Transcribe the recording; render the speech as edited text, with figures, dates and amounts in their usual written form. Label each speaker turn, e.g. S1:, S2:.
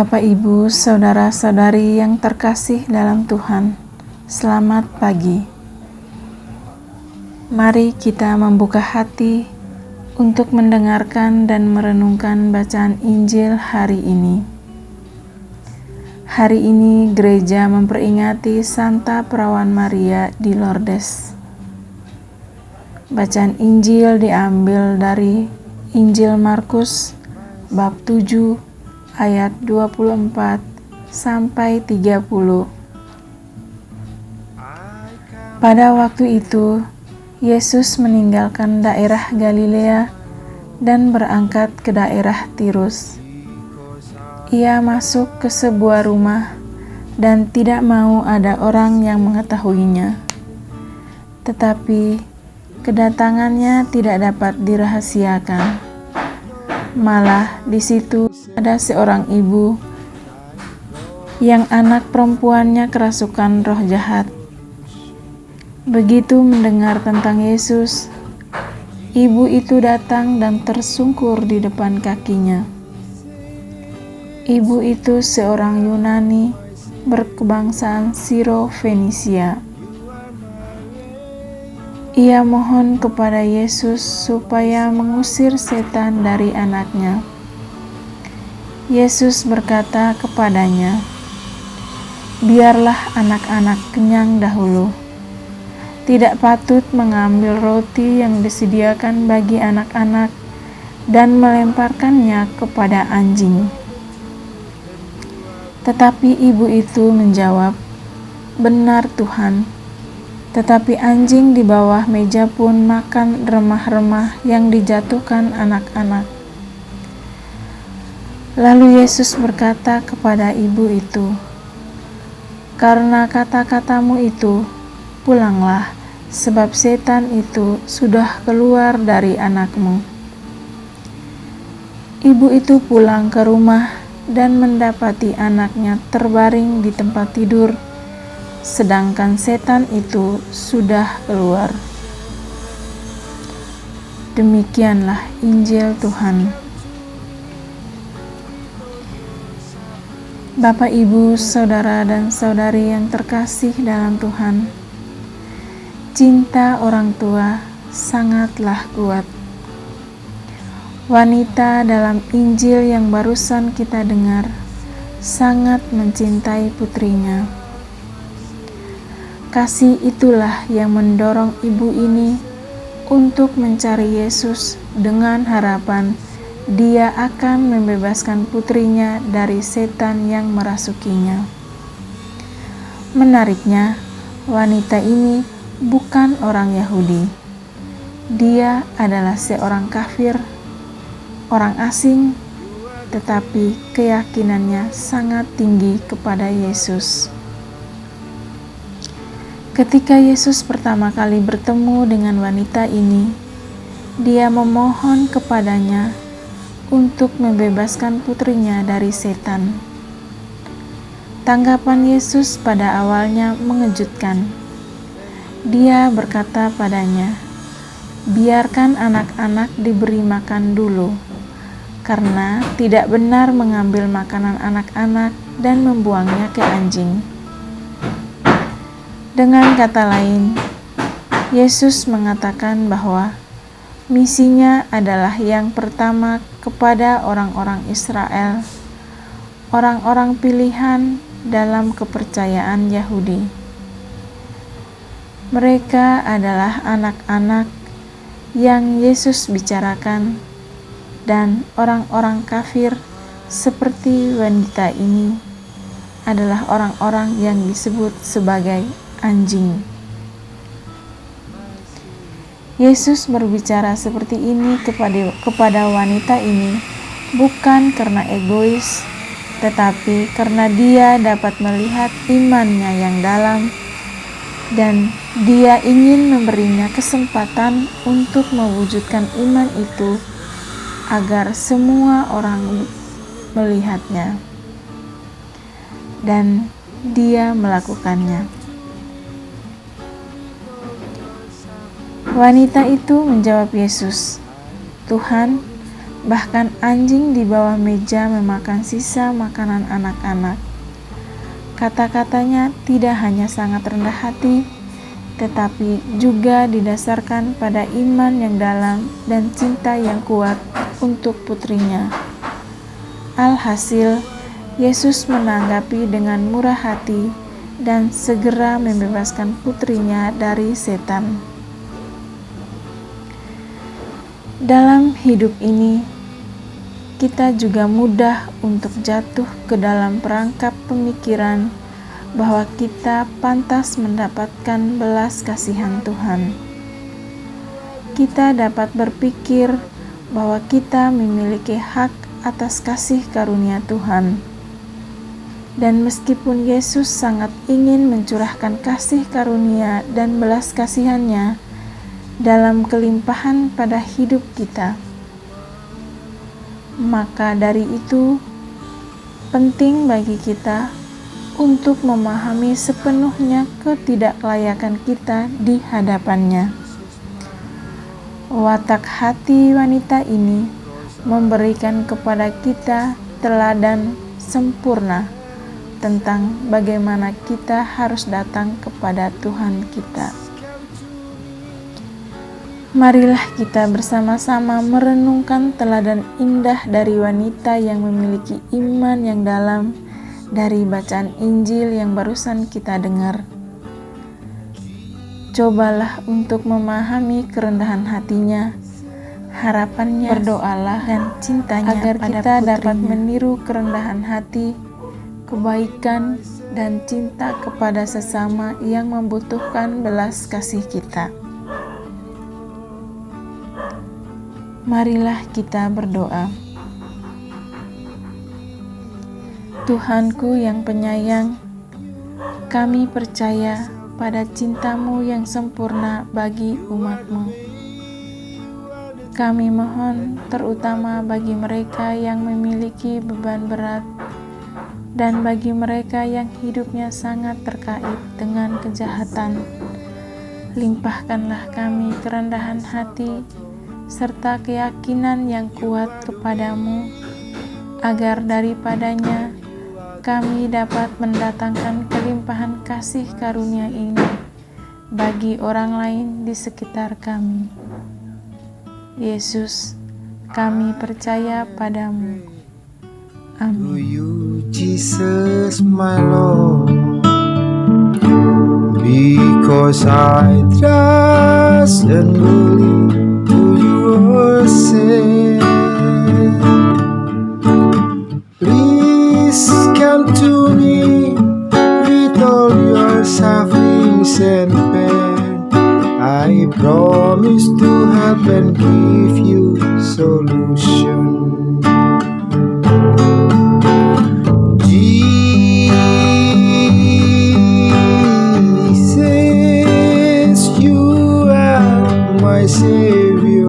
S1: Bapak, Ibu, Saudara-saudari yang terkasih dalam Tuhan, selamat pagi. Mari kita membuka hati untuk mendengarkan dan merenungkan bacaan Injil hari ini. Hari ini gereja memperingati Santa Perawan Maria di Lourdes. Bacaan Injil diambil dari Injil Markus bab 7 ayat 24 sampai 30. Pada waktu itu, Yesus meninggalkan daerah Galilea dan berangkat ke daerah Tirus. Ia masuk ke sebuah rumah dan tidak mau ada orang yang mengetahuinya. Tetapi kedatangannya tidak dapat dirahasiakan. Malah di situ ada seorang ibu yang anak perempuannya kerasukan roh jahat. Begitu mendengar tentang Yesus, ibu itu datang dan tersungkur di depan kakinya. Ibu itu seorang Yunani berkebangsaan Siro-Fenisia. Ia mohon kepada Yesus supaya mengusir setan dari anaknya. Yesus berkata kepadanya, "Biarlah anak-anak kenyang dahulu. Tidak patut mengambil roti yang disediakan bagi anak-anak dan melemparkannya kepada anjing." Tetapi ibu itu menjawab, "Benar Tuhan, tetapi anjing di bawah meja pun makan remah-remah yang dijatuhkan anak-anak." Lalu Yesus berkata kepada ibu itu, "Karena kata-katamu itu, pulanglah, sebab setan itu sudah keluar dari anakmu." Ibu itu pulang ke rumah dan mendapati anaknya terbaring di tempat tidur, sedangkan setan itu sudah keluar. Demikianlah Injil Tuhan. Bapak, Ibu, Saudara dan Saudari yang terkasih dalam Tuhan, cinta orang tua sangatlah kuat. Wanita dalam Injil yang barusan kita dengar sangat mencintai putrinya. Kasih itulah yang mendorong ibu ini untuk mencari Yesus dengan harapan Dia akan membebaskan putrinya dari setan yang merasukinya. Menariknya, wanita ini bukan orang Yahudi. Dia adalah seorang kafir, orang asing, tetapi keyakinannya sangat tinggi kepada Yesus. Ketika Yesus pertama kali bertemu dengan wanita ini, Dia memohon kepadanya untuk membebaskan putrinya dari setan. Tanggapan Yesus pada awalnya mengejutkan. Dia berkata padanya, "Biarkan anak-anak diberi makan dulu, karena tidak benar mengambil makanan anak-anak dan membuangnya ke anjing." Dengan kata lain, Yesus mengatakan bahwa misinya adalah yang pertama kepada orang-orang Israel, orang-orang pilihan dalam kepercayaan Yahudi. Mereka adalah anak-anak yang Yesus bicarakan, dan orang-orang kafir seperti wanita ini adalah orang-orang yang disebut sebagai anjing. Yesus berbicara seperti ini kepada wanita ini bukan karena egois, tetapi karena Dia dapat melihat imannya yang dalam dan Dia ingin memberinya kesempatan untuk mewujudkan iman itu agar semua orang melihatnya, dan Dia melakukannya. Wanita itu menjawab Yesus, "Tuhan, Bahkan anjing di bawah meja memakan sisa makanan anak-anak. Kata-katanya tidak hanya sangat rendah hati, tetapi juga didasarkan pada iman yang dalam dan cinta yang kuat untuk putrinya. Alhasil, Yesus menanggapi dengan murah hati dan segera membebaskan putrinya dari setan. Dalam hidup ini, kita juga mudah untuk jatuh ke dalam perangkap pemikiran bahwa kita pantas mendapatkan belas kasihan Tuhan. Kita dapat berpikir bahwa kita memiliki hak atas kasih karunia Tuhan. Dan meskipun Yesus sangat ingin mencurahkan kasih karunia dan belas kasihan-Nya dalam kelimpahan pada hidup kita, maka dari itu penting bagi kita untuk memahami sepenuhnya ketidaklayakan kita di hadapan-Nya. Watak hati wanita ini memberikan kepada kita teladan sempurna tentang bagaimana kita harus datang kepada Tuhan kita. Marilah kita bersama-sama merenungkan teladan indah dari wanita yang memiliki iman yang dalam dari bacaan Injil yang barusan kita dengar. Cobalah untuk memahami kerendahan hatinya, harapannya, berdoalah dan cintanya agar kita dapat meniru kerendahan hati, kebaikan, dan cinta kepada sesama yang membutuhkan belas kasih kita. Marilah kita berdoa. Tuhanku yang penyayang, kami percaya pada cinta-Mu yang sempurna bagi umat-Mu. Kami mohon terutama bagi mereka yang memiliki beban berat dan bagi mereka yang hidupnya sangat terkait dengan kejahatan. Limpahkanlah kami kerendahan hati serta keyakinan yang kuat kepadamu, agar daripadanya kami dapat mendatangkan kelimpahan kasih karunia ini bagi orang lain di sekitar kami. Yesus, kami percaya padamu. Amin.
S2: To you, Jesus, my Lord, because I trust and believe you say, please come to me with all your sufferings and pain. I promise to help and give you solution.